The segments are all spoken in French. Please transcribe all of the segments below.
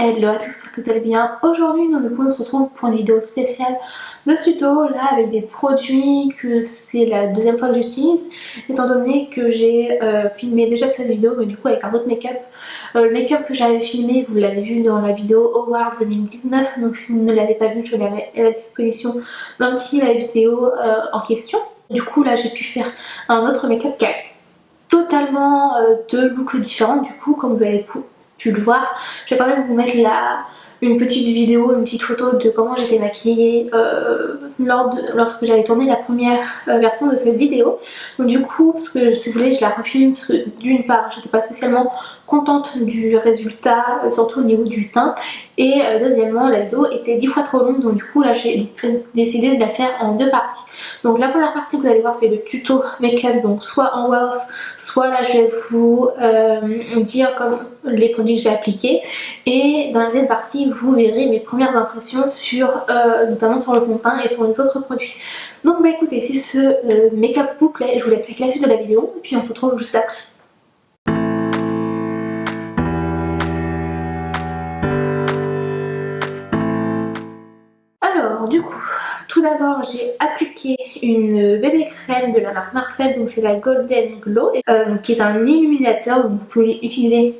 Hello à tous, j'espère que vous allez bien. Aujourd'hui on se retrouve pour une vidéo spéciale de ce tuto là avec des produits que c'est la deuxième fois que j'utilise étant donné que j'ai filmé déjà cette vidéo mais du coup avec un autre make-up. Le make-up que j'avais filmé vous l'avez vu dans la vidéo Awards 2019, donc si vous ne l'avez pas vu je la mets à la disposition dans le petit la vidéo en question. Du coup là j'ai pu faire un autre make-up qui a totalement deux looks différents. Du coup comme vous avez pu le voir, je vais quand même vous mettre une petite vidéo, une petite photo de comment j'étais maquillée lorsque j'avais tourné la première version de cette vidéo. Donc du coup, parce que si vous voulez je la refilme parce que d'une part j'étais pas spécialement contente du résultat, surtout au niveau du teint, et deuxièmement la vidéo était 10 fois trop longue, donc du coup là j'ai décidé de la faire en deux parties. Donc la première partie que vous allez voir c'est le tuto make-up, donc soit en voix off, soit là je vais vous dire comme les produits que j'ai appliqués, et dans la deuxième partie vous verrez mes premières impressions sur notamment sur le fond de teint et sur les autres produits. Donc bah écoutez, si ce make-up vous plaît, je vous laisse avec la suite de la vidéo et puis on se retrouve juste après. Alors du coup, tout d'abord j'ai appliqué une bébé crème de la marque Marcel, donc c'est la Golden Glow, qui est un illuminateur, donc vous pouvez utiliser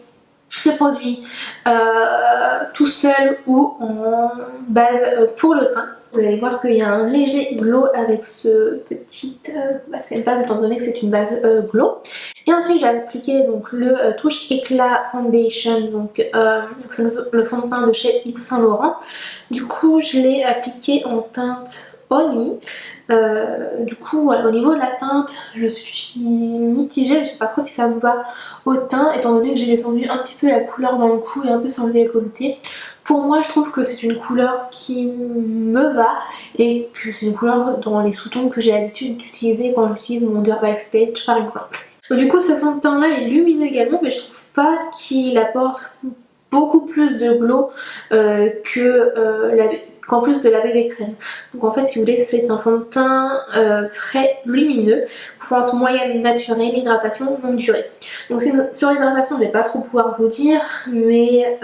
ce produit tout seul ou en base pour le teint. Vous allez voir qu'il y a un léger glow avec ce petit... c'est une base étant donné que c'est une base glow. Et ensuite j'ai appliqué donc le Touche Éclat Foundation, donc c'est le fond de teint de chez Yves Saint Laurent. Du coup je l'ai appliqué en teinte Honey. Du coup voilà, au niveau de la teinte je suis mitigée, je sais pas trop si ça me va au teint étant donné que j'ai descendu un petit peu la couleur dans le cou et un peu sur le décolleté. Pour moi je trouve que c'est une couleur qui me va et que c'est une couleur dans les sous-tons que j'ai l'habitude d'utiliser quand j'utilise mon Dior Backstage par exemple. Donc, du coup ce fond de teint là est lumineux également, mais je trouve pas qu'il apporte beaucoup plus de glow qu'en plus de la bébé crème. Donc en fait si vous voulez c'est un fond de teint frais lumineux, couvrance moyenne naturelle, hydratation longue durée. Donc sur l'hydratation je vais pas trop pouvoir vous dire, mais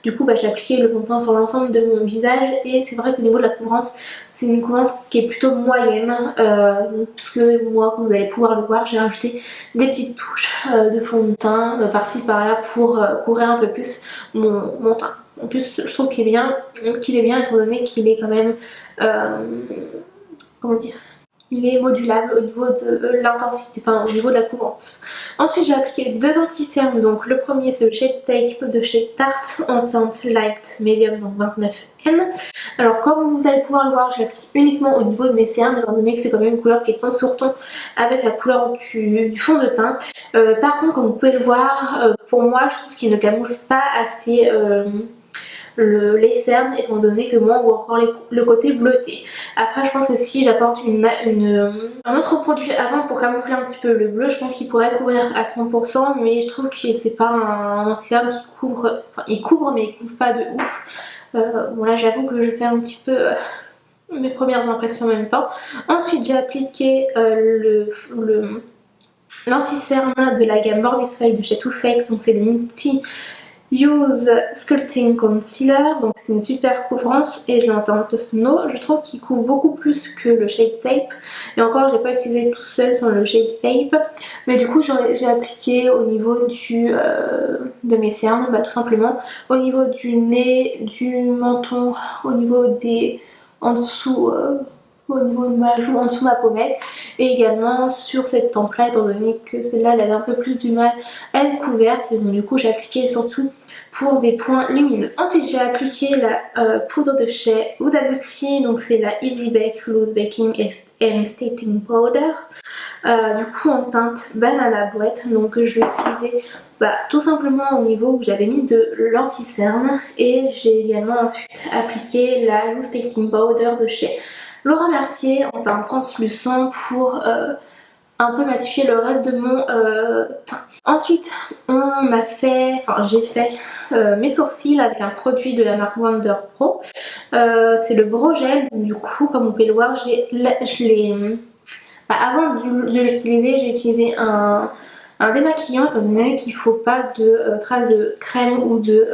du coup j'ai appliqué le fond de teint sur l'ensemble de mon visage et c'est vrai qu'au niveau de la couvrance c'est une couvrance qui est plutôt moyenne, parce que moi comme vous allez pouvoir le voir j'ai rajouté des petites touches de fond de teint par-ci par-là pour couvrir un peu plus mon teint. En plus je trouve qu'il est bien étant donné qu'il est quand même comment dire, il est modulable au niveau de l'intensité, enfin au niveau de la couvrance. Ensuite j'ai appliqué deux anti-cernes, donc le premier c'est le Shape Tape de chez Tarte en teinte Light Medium, donc 29N. Alors comme vous allez pouvoir le voir je l'applique uniquement au niveau de mes cernes étant donné que c'est quand même une couleur qui est ton sur ton avec la couleur du fond de teint. Par contre comme vous pouvez le voir, pour moi je trouve qu'il ne camoufle pas assez les cernes étant donné que moi on voit encore le côté bleuté. Après je pense que si j'apporte un autre produit avant pour camoufler un petit peu le bleu, je pense qu'il pourrait couvrir à 100%, mais je trouve que c'est pas un anti-cerne qui couvre, enfin il couvre mais il couvre pas de ouf. Bon là j'avoue que je fais un petit peu mes premières impressions en même temps. Ensuite j'ai appliqué l'anti-cerne de la gamme Mortisfy de chez Too Faced, donc c'est le Multi Use Sculpting Concealer, donc c'est une super couvrance et je l'ai en teinte Snow. Je trouve qu'il couvre beaucoup plus que le Shape Tape, et encore je l'ai pas utilisé tout seul sans le Shape Tape, mais du coup j'ai appliqué au niveau de mes cernes, tout simplement au niveau du nez, du menton, au niveau des en dessous au niveau de ma joue, en dessous de ma pommette, et également sur cette tempe là étant donné que celle-là elle avait un peu plus du mal à être couverte, et donc du coup j'ai appliqué surtout pour des points lumineux. Ensuite j'ai appliqué la poudre de chez Huda Beauty, donc c'est la Easy Bake Loose Baking and Stating Powder, du coup en teinte Banana Bread. Donc je vais utiliser tout simplement au niveau où j'avais mis de l'anti-cerne, et j'ai également ensuite appliqué la Loose Stating Powder de chez Laura Mercier en teint translucent pour un peu matifier le reste de mon teint. Ensuite j'ai fait mes sourcils avec un produit de la marque Wonder Pro. C'est le Brow Gel. Du coup comme vous pouvez le voir avant de l'utiliser j'ai utilisé un démaquillant étant donné qu'il ne faut pas de traces de crème ou de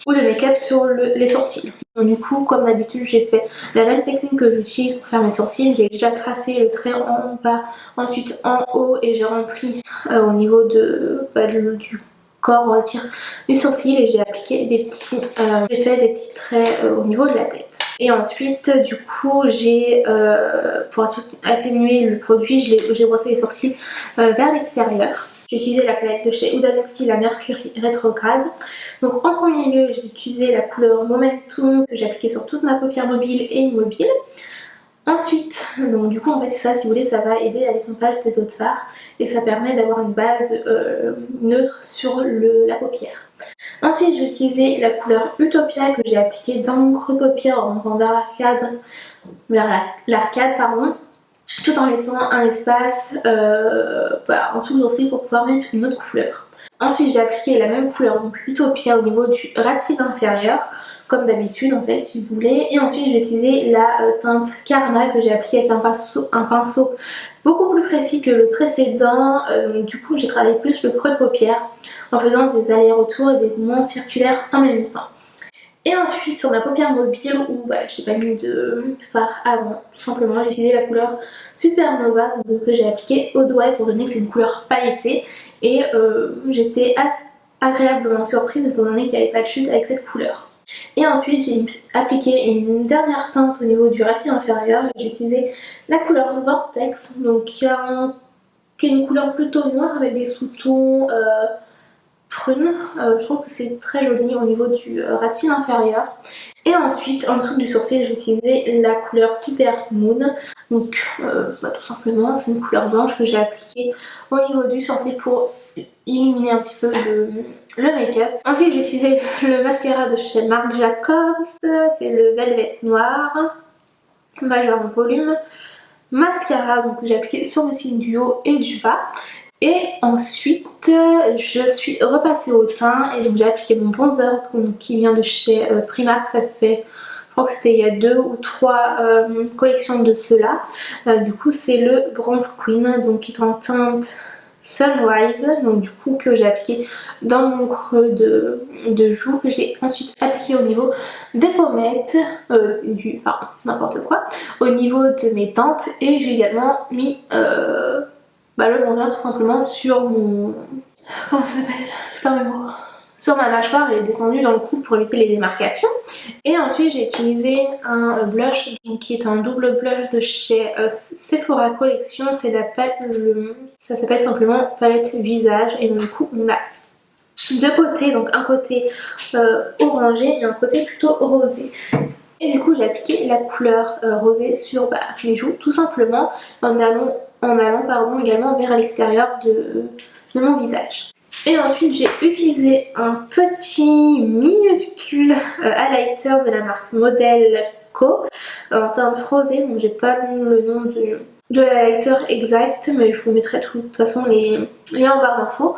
ou de make-up sur les sourcils. Donc, du coup, comme d'habitude, j'ai fait la même technique que j'utilise pour faire mes sourcils. J'ai déjà tracé le trait en bas, ensuite en haut, et j'ai rempli au niveau du corps, on va dire, du sourcil, et j'ai appliqué des petits, j'ai fait des petits traits au niveau de la tête. Et ensuite, du coup, pour atténuer le produit, j'ai brossé les sourcils vers l'extérieur. J'ai utilisé la palette de chez Huda Beauty, la Mercury Rétrograde. Donc en premier lieu, j'ai utilisé la couleur Momentum que j'ai appliquée sur toute ma paupière mobile et immobile. Ensuite, donc du coup en fait c'est ça, si vous voulez, ça va aider à l'essoufflage des taux de fard et ça permet d'avoir une base neutre sur la paupière. Ensuite j'ai utilisé la couleur Utopia que j'ai appliquée dans mon creux de paupière en montant vers l'arcade, tout en laissant un espace en dessous du sourcil pour pouvoir mettre une autre couleur. Ensuite j'ai appliqué la même couleur, donc Utopia, au niveau du ras de cils inférieur, comme d'habitude en fait si vous voulez. Et ensuite j'ai utilisé la teinte Karma que j'ai appliquée avec un pinceau beaucoup plus précis que le précédent. Du coup j'ai travaillé plus le creux de paupière en faisant des allers-retours et des mouvements circulaires en même temps. Et ensuite sur ma paupière mobile où j'ai pas mis de fard avant, tout simplement j'ai utilisé la couleur Supernova que j'ai appliquée au doigt étant donné que c'est une couleur pailletée et j'étais agréablement surprise étant donné qu'il n'y avait pas de chute avec cette couleur. Et ensuite j'ai appliqué une dernière teinte au niveau du ras de cils inférieur. J'ai utilisé la couleur Vortex, donc qui est une couleur plutôt noire avec des sous-tons prune. Je trouve que c'est très joli au niveau du ras de cils inférieur. Et ensuite en dessous du sourcil j'ai utilisé la couleur Super Moon, donc tout simplement c'est une couleur blanche que j'ai appliquée au niveau du sourcil pour illuminer un petit peu le make-up. Ensuite j'ai utilisé le mascara de chez Marc Jacobs, c'est le Velvet Noir, majeur volume mascara, donc que j'ai appliqué sur le cils du haut et du bas. Et ensuite je suis repassée au teint et donc j'ai appliqué mon bronzer qui vient de chez Primark. Ça fait, je crois que c'était il y a 2 ou 3 collections de ceux-là. Du coup c'est le Bronze Queen, donc qui est en teinte Sunrise, donc du coup que j'ai appliqué dans mon creux de joue, que j'ai ensuite appliqué au niveau des pommettes, n'importe quoi, au niveau de mes tempes. Et j'ai également mis le bronzer tout simplement sur mon... comment ça s'appelle? Je perds mes mots. Sur ma mâchoire, elle est descendue dans le cou pour éviter les démarcations. Et ensuite j'ai utilisé un blush qui est un double blush de chez Sephora Collection. C'est la palette, ça s'appelle simplement palette visage. Et donc, du coup on a deux côtés, donc un côté orangé et un côté plutôt rosé. Et du coup j'ai appliqué la couleur rosée sur mes joues tout simplement en allant également vers l'extérieur de mon visage. Et ensuite j'ai utilisé un petit minuscule highlighter de la marque Model Co en teinte rosée, donc j'ai pas le nom de l'highlighter exact, mais je vous mettrai de toute façon les liens en barre d'infos.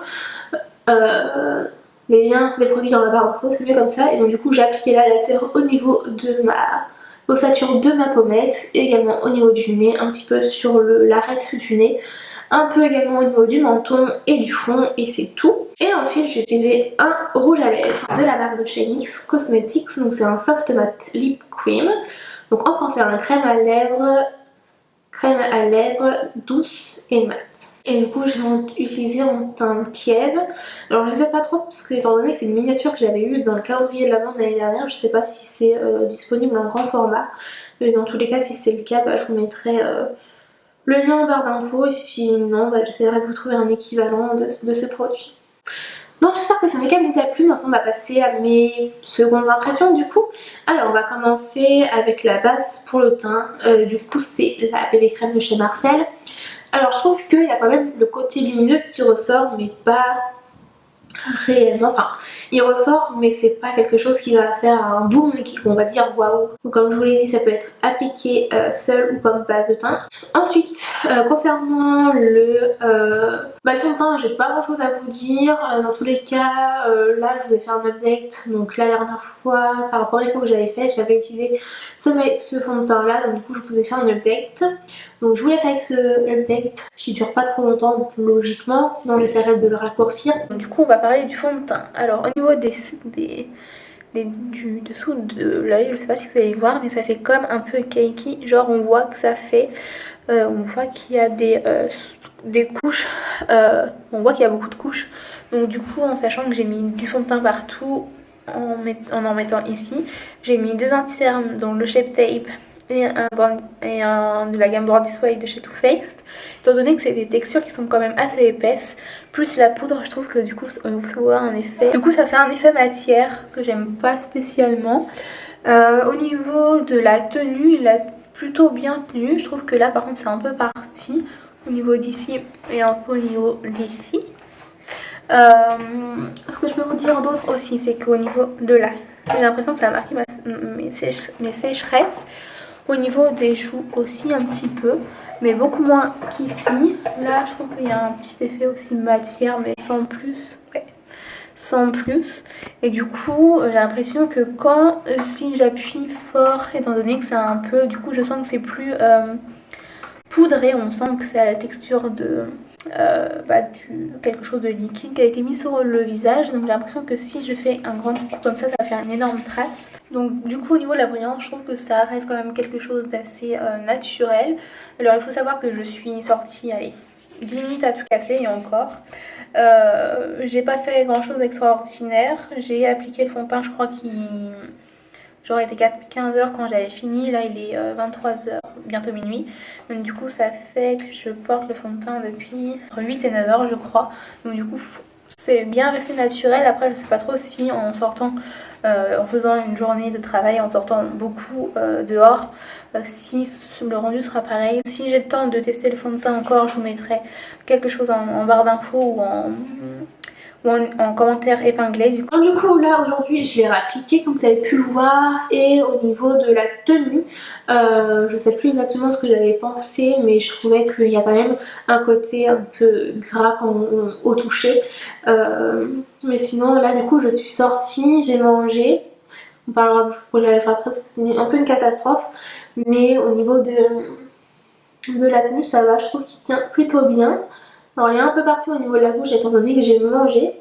Les liens des produits dans la barre d'infos, c'est mieux comme ça. Et donc du coup j'ai appliqué l'highlighter au niveau de l'ossature de ma pommette et également au niveau du nez, un petit peu sur l'arête du nez, un peu également au niveau du menton et du front, et c'est tout. Et ensuite j'ai utilisé un rouge à lèvres de la marque de chez NYX Cosmetics, donc c'est un soft matte lip cream, donc en français un crème à lèvres douce et mat. Et du coup je l'ai utilisé en teinte Kiev. Alors je sais pas trop parce que étant donné que c'est une miniature que j'avais eue dans le calendrier de l'avant de l'année dernière, je sais pas si c'est disponible en grand format. Mais dans tous les cas si c'est le cas, je vous mettrai le lien en barre d'infos. Et sinon j'essaierai de vous trouver un équivalent de ce produit. Donc j'espère que ce make-up vous a plu. Maintenant on va passer à mes secondes impressions du coup. Alors on va commencer avec la base pour le teint. Du coup c'est la BB crème de chez Marcel. Alors je trouve qu'il y a quand même le côté lumineux qui ressort, mais pas réellement, enfin il ressort mais c'est pas quelque chose qui va faire un boom et qu'on va dire waouh. Donc comme je vous l'ai dit, ça peut être appliqué seul ou comme base de teint. Ensuite concernant le fond de teint, j'ai pas grand chose à vous dire. Dans tous les cas là je vous ai fait un update. Donc la dernière fois par rapport à l'écran que j'avais fait, j'avais utilisé ce fond de teint là, donc du coup je vous ai fait un update. Donc je vous laisse avec ce update qui dure pas trop longtemps logiquement, sinon j'essaierai de le raccourcir. Du coup on va parler du fond de teint. Alors au niveau des du dessous de l'œil, je sais pas si vous allez voir, mais ça fait comme un peu cakey, genre on voit que ça fait, on voit qu'il y a des couches, on voit qu'il y a beaucoup de couches, donc du coup en sachant que j'ai mis du fond de teint partout, en mettant ici, j'ai mis 2 anti-cernes dont le Shape Tape et de la gamme Born This Way de chez Too Faced, étant donné que c'est des textures qui sont quand même assez épaisses, plus la poudre, je trouve que du coup on voit un effet, du coup ça fait un effet matière que j'aime pas spécialement. Au niveau de la tenue, il a plutôt bien tenu, je trouve que là par contre c'est un peu parti au niveau d'ici et un peu au niveau d'ici. Ce que je peux vous dire d'autre aussi, c'est qu'au niveau de là, j'ai l'impression que ça a marqué mes sécheresses. Au niveau des joues aussi un petit peu, mais beaucoup moins qu'ici. Là, je trouve qu'il y a un petit effet aussi matière, mais sans plus. Ouais, sans plus. Et du coup, j'ai l'impression que si j'appuie fort, étant donné que c'est un peu, du coup, je sens que c'est plus poudré. On sent que c'est à la texture de quelque chose de liquide qui a été mis sur le visage, donc j'ai l'impression que si je fais un grand coup comme ça va faire une énorme trace. Donc du coup au niveau de la brillance, je trouve que ça reste quand même quelque chose d'assez naturel. Alors il faut savoir que je suis sortie avec 10 minutes à tout casser et encore. J'ai pas fait grand chose d'extraordinaire, j'ai appliqué le fond de teint, je crois qu'il... J'aurais été 15h quand j'avais fini, là il est 23h, bientôt minuit. Donc du coup ça fait que je porte le fond de teint depuis entre 8 et 9h je crois. Donc du coup c'est bien resté naturel. Après je sais pas trop si en sortant, en faisant une journée de travail, en sortant beaucoup dehors, si le rendu sera pareil. Si j'ai le temps de tester le fond de teint encore, je vous mettrai quelque chose en barre d'infos ou en commentaire épinglé. Du coup là aujourd'hui je l'ai réappliqué comme vous avez pu le voir, et au niveau de la tenue, je sais plus exactement ce que j'avais pensé, mais je trouvais qu'il y a quand même un côté un peu gras au toucher, mais sinon là du coup je suis sortie, j'ai mangé, on parlera du pour les lèvres après, c'était un peu une catastrophe, mais au niveau de la tenue ça va, je trouve qu'il tient plutôt bien. Alors il est un peu parti au niveau de la bouche étant donné que j'ai mangé.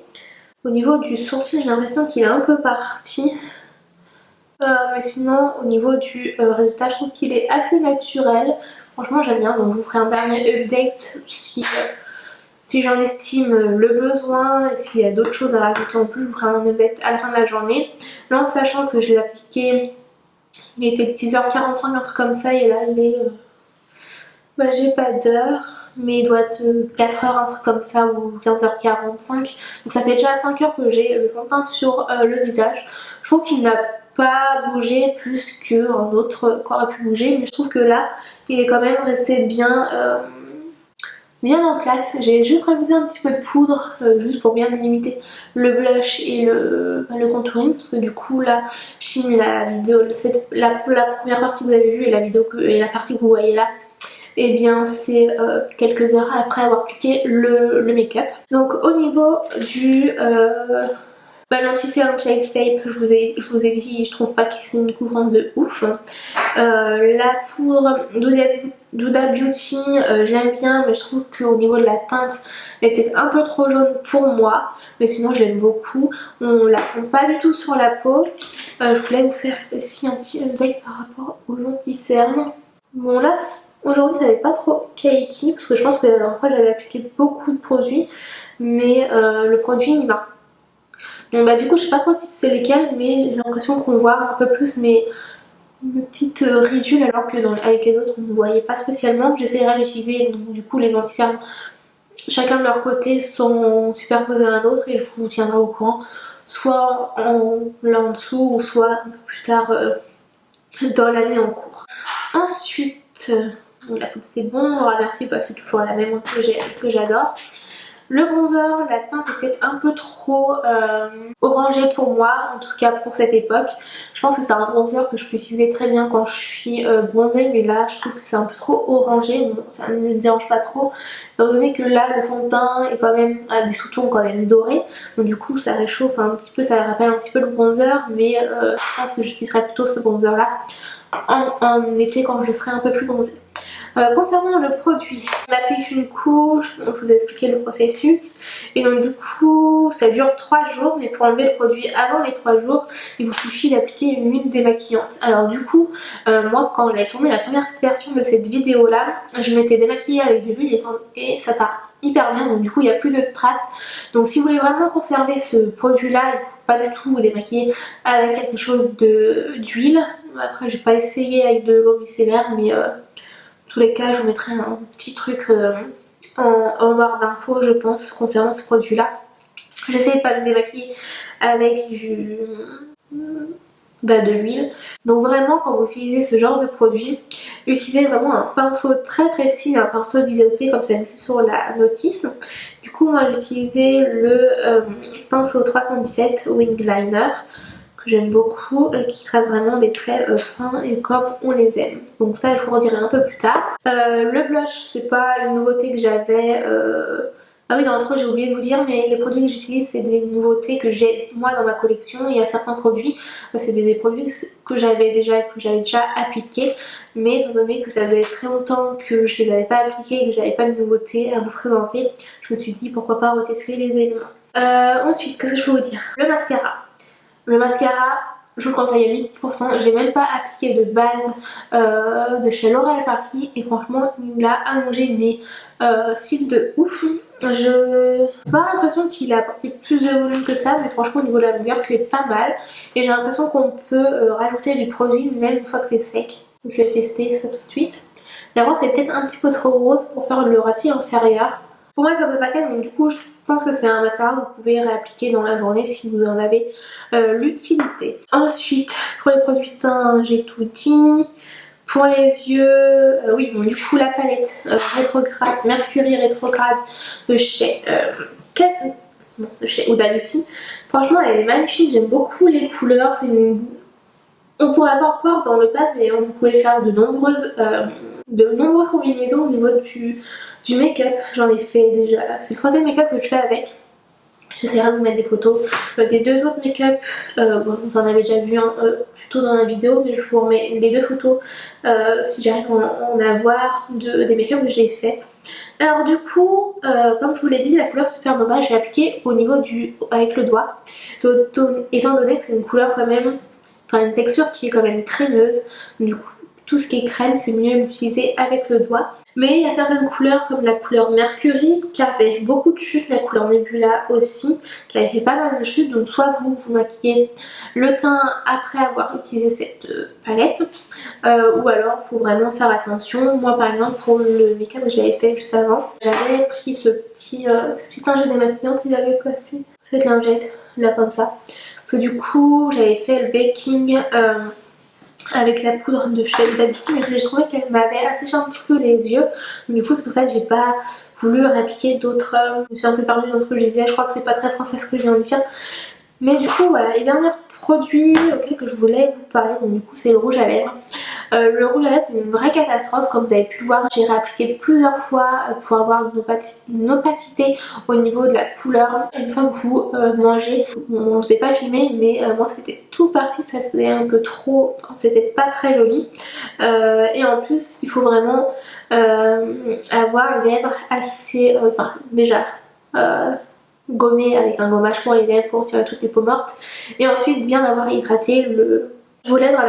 Au niveau du sourcil, j'ai l'impression qu'il est un peu parti. Mais sinon au niveau du résultat, je trouve qu'il est assez naturel. Franchement j'aime bien, donc je vous ferai un dernier update si j'en estime le besoin, et s'il y a d'autres choses à rajouter en plus, je vous ferai un update à la fin de la journée. Là en sachant que je l'ai appliqué, il était 10h45, un truc comme ça, et là il est... j'ai pas d'heure, mais il doit être 4h, un truc comme ça, ou 15h45. Donc ça fait déjà 5h que j'ai le fond de teint sur le visage. Je trouve qu'il n'a pas bougé plus qu'un autre qu'aurait pu bouger, mais je trouve que là, il est quand même resté bien, bien en place. J'ai juste rajouté un petit peu de poudre, juste pour bien délimiter le blush et le contouring, parce que du coup là, je filme la vidéo, la première partie que vous avez vue et la partie que vous voyez là, et bien c'est quelques heures après avoir appliqué le make-up. Donc au niveau du l'anti-cerne Shape Tape, je vous ai dit, je trouve pas que c'est une couvrance de ouf. La poudre Duda Beauty, j'aime bien, mais je trouve qu'au niveau de la teinte, elle était un peu trop jaune pour moi, mais sinon je l'aime beaucoup. On la sent pas du tout sur la peau. Je voulais vous faire aussi un petit update par rapport aux anti-cernes. Bon là, aujourd'hui ça n'est pas trop cakey, parce que je pense que la dernière fois j'avais appliqué beaucoup de produits, mais le produit il marque. Donc du coup je sais pas trop si c'est lesquels, mais j'ai l'impression qu'on voit un peu plus mes petites ridules, alors que avec les autres on ne voyait pas spécialement. J'essaierai d'utiliser du coup les anti-cernes chacun de leur côté sont superposés à un autre, et je vous tiendrai au courant, soit là en dessous, ou soit un peu plus tard dans l'année en cours. Ensuite, donc la poudre c'est bon, on remercie, c'est toujours la même que j'adore. Le bronzer, la teinte est peut-être un peu trop orangée pour moi, en tout cas pour cette époque. Je pense que c'est un bronzer que je peux utiliser très bien quand je suis bronzée, mais là je trouve que c'est un peu trop orangé. Bon, ça ne me dérange pas trop, étant donné que là le fond de teint est quand même à des sous-tons quand même dorés. Donc du coup ça réchauffe un petit peu, ça rappelle un petit peu le bronzer, mais je pense que j'utiliserai plutôt ce bronzer là en été quand je serai un peu plus bronzée. Concernant le produit, on applique une couche, donc je vous ai expliqué le processus, et donc du coup ça dure 3 jours, mais pour enlever le produit avant les 3 jours, il vous suffit d'appliquer une huile démaquillante. Alors du coup, moi quand j'ai tourné la première version de cette vidéo là, je m'étais démaquillée avec de l'huile et ça part hyper bien, donc du coup il n'y a plus de traces. Donc si vous voulez vraiment conserver ce produit là, il ne faut pas du tout vous démaquiller avec quelque chose d'huile. Après j'ai pas essayé avec de l'eau micellaire, mais dans tous les cas je vous mettrai un petit truc en barre d'infos je pense concernant ce produit là. J'essaie de pas me démaquiller avec de l'huile. Donc vraiment quand vous utilisez ce genre de produit, utilisez vraiment un pinceau très précis, un pinceau biseauté comme ça dit sur la notice. Du coup moi j'ai utilisé le pinceau 317 Wing Liner que j'aime beaucoup, qui trace vraiment des traits fins et comme on les aime. Donc ça je vous redirai un peu plus tard. Le blush c'est pas une nouveauté que j'avais... Ah oui, dans l'intro j'ai oublié de vous dire, mais les produits que j'utilise c'est des nouveautés que j'ai moi dans ma collection. Il y a certains produits, c'est des produits que j'avais déjà appliqués, mais étant donné que ça faisait très longtemps que je les avais pas appliqués et que j'avais pas de nouveautés à vous présenter, je me suis dit pourquoi pas retester les éléments. Ensuite, qu'est-ce que je peux vous dire? Le mascara. Le mascara, je vous le conseille à 1000%. J'ai même pas appliqué de base de chez L'Oréal Paris et franchement il a allongé mes cils de ouf. Je n'ai pas l'impression qu'il a apporté plus de volume que ça, mais franchement au niveau de la longueur c'est pas mal. Et j'ai l'impression qu'on peut rajouter du produit même une fois que c'est sec. Je vais tester ça tout de suite. D'abord c'est peut-être un petit peu trop rose pour faire le râti inférieur. Pour moi ça me pas calme, donc du coup je pense que c'est un mascara que vous pouvez réappliquer dans la journée si vous en avez l'utilité. Ensuite pour les produits de teint j'ai tout dit. Pour les yeux, oui bon du coup la palette rétrograde, Mercury rétrograde de chez Huda Beauty. Franchement elle est magnifique, j'aime beaucoup les couleurs, on pourrait pas encore dans le pad mais vous pouvez faire de nombreuses combinaisons au niveau du make-up. J'en ai fait déjà, c'est le 3e make-up que je fais avec. J'essaierai de vous mettre des photos des 2 autres make-up. Bon, vous en avez déjà vu un plus tôt dans la vidéo, mais je vous remets les 2 photos si j'arrive à en avoir des make-up que j'ai fait. Alors du coup, comme je vous l'ai dit, la couleur Supernova, je l'ai appliquée au niveau avec le doigt. Étant donné que c'est une couleur quand même, enfin une texture qui est quand même crémeuse, du coup tout ce qui est crème c'est mieux l'utiliser avec le doigt. Mais il y a certaines couleurs comme la couleur Mercury qui avait beaucoup de chutes, la couleur Nebula aussi qui avait fait pas mal de chutes, donc soit vous maquillez le teint après avoir utilisé cette palette ou alors il faut vraiment faire attention. Moi par exemple pour le make-up que j'avais fait juste avant, j'avais pris ce petit lingette démaquillante, il avait placé cette lingette là comme ça. Parce que du coup j'avais fait le baking avec la poudre de chez Huda Beauty, mais je trouvais qu'elle m'avait asséché un petit peu les yeux. Du coup c'est pour ça que j'ai pas voulu réappliquer d'autres. Je me suis un peu perdue dans ce que je disais, je crois que c'est pas très français ce que je viens de dire. Mais du coup voilà, les derniers produits auxquels que je voulais vous parler, donc du coup c'est le rouge à lèvres. Le rouge à lèvres c'est une vraie catastrophe, comme vous avez pu le voir, j'ai réappliqué plusieurs fois pour avoir une opacité au niveau de la couleur. Une fois que vous mangez, bon, je ne vous ai pas filmé mais moi c'était tout parti, ça faisait un peu trop, c'était pas très joli. Et en plus il faut vraiment avoir les lèvres assez, enfin déjà gommer avec un gommage pour les lèvres pour retirer toutes les peaux mortes et ensuite bien avoir hydraté vos lèvres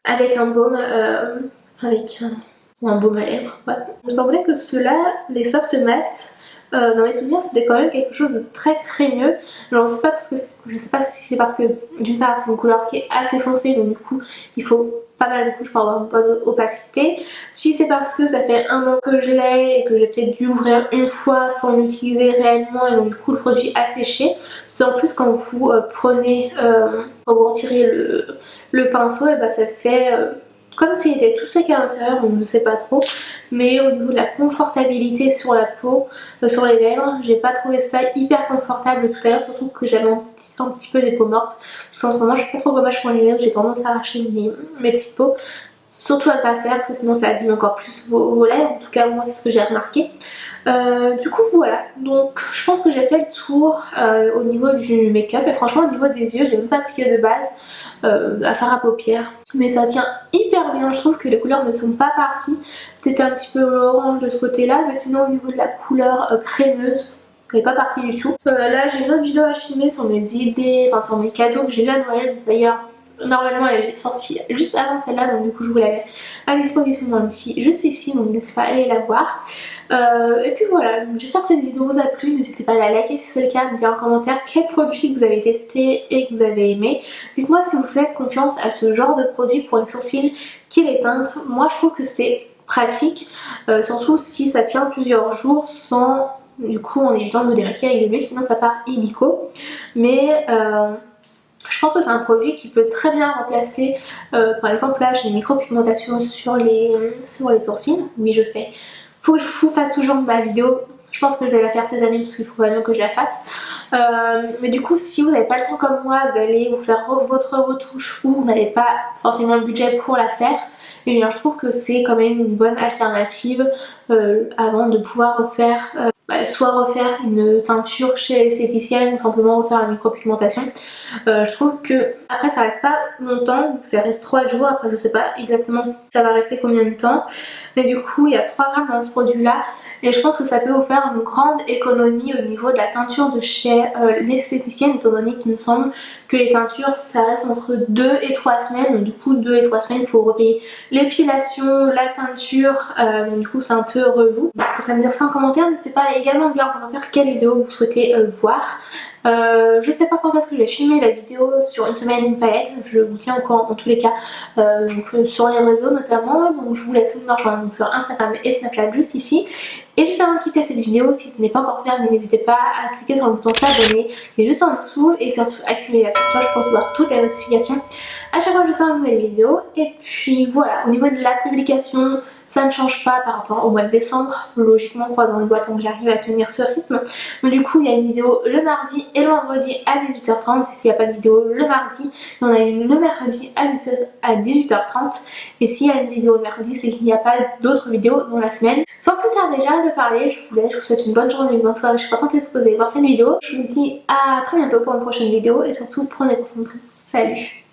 avec un baume un baume à lèvres. Ouais. Il me semblait que ceux-là, les soft matte, dans mes souvenirs c'était quand même quelque chose de très crémeux. Alors je sais pas si c'est parce que d'une part c'est une couleur qui est assez foncée, donc du coup il faut pas mal de couches pour avoir une bonne opacité. Si c'est parce que ça fait 1 an que je l'ai et que j'ai peut-être dû l'ouvrir une fois sans l'utiliser réellement et donc du coup le produit a séché. En plus quand vous quand vous retirez le pinceau, et bah ça fait comme s'il était tout sec à l'intérieur, on ne sait pas trop, mais au niveau de la confortabilité sur la peau, sur les lèvres, j'ai pas trouvé ça hyper confortable tout à l'heure, surtout que j'avais un petit peu des peaux mortes. Parce qu'en ce moment je suis pas trop gommage pour les lèvres, j'ai tendance à arracher mes petites peaux. Surtout à ne pas faire parce que sinon ça abîme encore plus vos lèvres, en tout cas moi c'est ce que j'ai remarqué. Du coup voilà, donc je pense que j'ai fait le tour au niveau du make-up et franchement au niveau des yeux j'ai même pas appliqué de base à faire à paupières, mais ça tient hyper bien. Je trouve que les couleurs ne sont pas parties, peut-être un petit peu l'orange de ce côté là, mais sinon au niveau de la couleur crémeuse elle n'est pas partie du tout. Là j'ai une autre vidéo à filmer sur mes idées, enfin sur mes cadeaux que j'ai eu à Noël d'ailleurs. Normalement elle est sortie juste avant celle-là, donc du coup je vous l'avais à disposition dans le petit juste ici, donc n'hésitez pas à aller la voir. Et puis voilà, j'espère que cette vidéo vous a plu, n'hésitez pas à la liker si c'est le cas, à me dire en commentaire quel produit vous avez testé et que vous avez aimé. Dites-moi si vous faites confiance à ce genre de produit pour les sourcils qui les teintent. Moi je trouve que c'est pratique, surtout si ça tient plusieurs jours sans du coup en évitant de vous démaquiller avec de l'huile, sinon ça part illico. Mais je pense que c'est un produit qui peut très bien remplacer, par exemple là j'ai une micropigmentation sur les sourcils, oui je sais, faut que je vous fasse toujours ma vidéo, je pense que je vais la faire cette année parce qu'il faut quand même que je la fasse. Mais du coup si vous n'avez pas le temps comme moi d'aller vous faire votre retouche ou vous n'avez pas forcément le budget pour la faire, et bien je trouve que c'est quand même une bonne alternative avant de pouvoir refaire soit refaire une teinture chez l'esthéticienne ou simplement refaire la micropigmentation. Je trouve que après ça reste pas longtemps, ça reste 3 jours, après je sais pas exactement ça va rester combien de temps, mais du coup il y a 3 grammes dans ce produit là et je pense que ça peut vous faire une grande économie au niveau de la teinture de chez l'esthéticienne, étant donné qu'il me semble que les teintures ça reste entre 2 et 3 semaines, donc du coup 2 et 3 semaines il faut repayer l'épilation, la teinture, donc du coup c'est un peu relou. Est-ce que ça me dire ça en commentaire, n'hésitez pas à également me dire en commentaire quelle vidéo vous souhaitez voir. Je sais pas quand est-ce que je vais filmer la vidéo sur une semaine une palette, je vous tiens au courant dans tous les cas, donc, sur les réseaux notamment, donc je vous laisse me rejoindre donc, sur Instagram et Snapchat juste ici. Et juste avant de quitter cette vidéo, si ce n'est pas encore fait, n'hésitez pas à cliquer sur le bouton s'abonner qui est juste en dessous et surtout activer la petite cloche pour recevoir toutes les notifications à chaque fois que je sors une nouvelle vidéo. Et puis voilà, au niveau de la publication, ça ne change pas par rapport au mois de décembre, logiquement croisant les doigts pour que j'arrive à tenir ce rythme. Mais du coup il y a une vidéo le mardi et le vendredi à 18h30 et s'il n'y a pas de vidéo le mardi, il y en a une le mercredi à 18h30 et s'il y a une vidéo le mercredi c'est qu'il n'y a pas d'autres vidéos dans la semaine. Sans plus tarder, j'arrête de parler, je vous laisse, je vous souhaite une bonne journée, une bonne soirée, je sais pas quand est-ce que vous allez voir cette vidéo. Je vous dis à très bientôt pour une prochaine vidéo et surtout prenez soin de vous. Salut!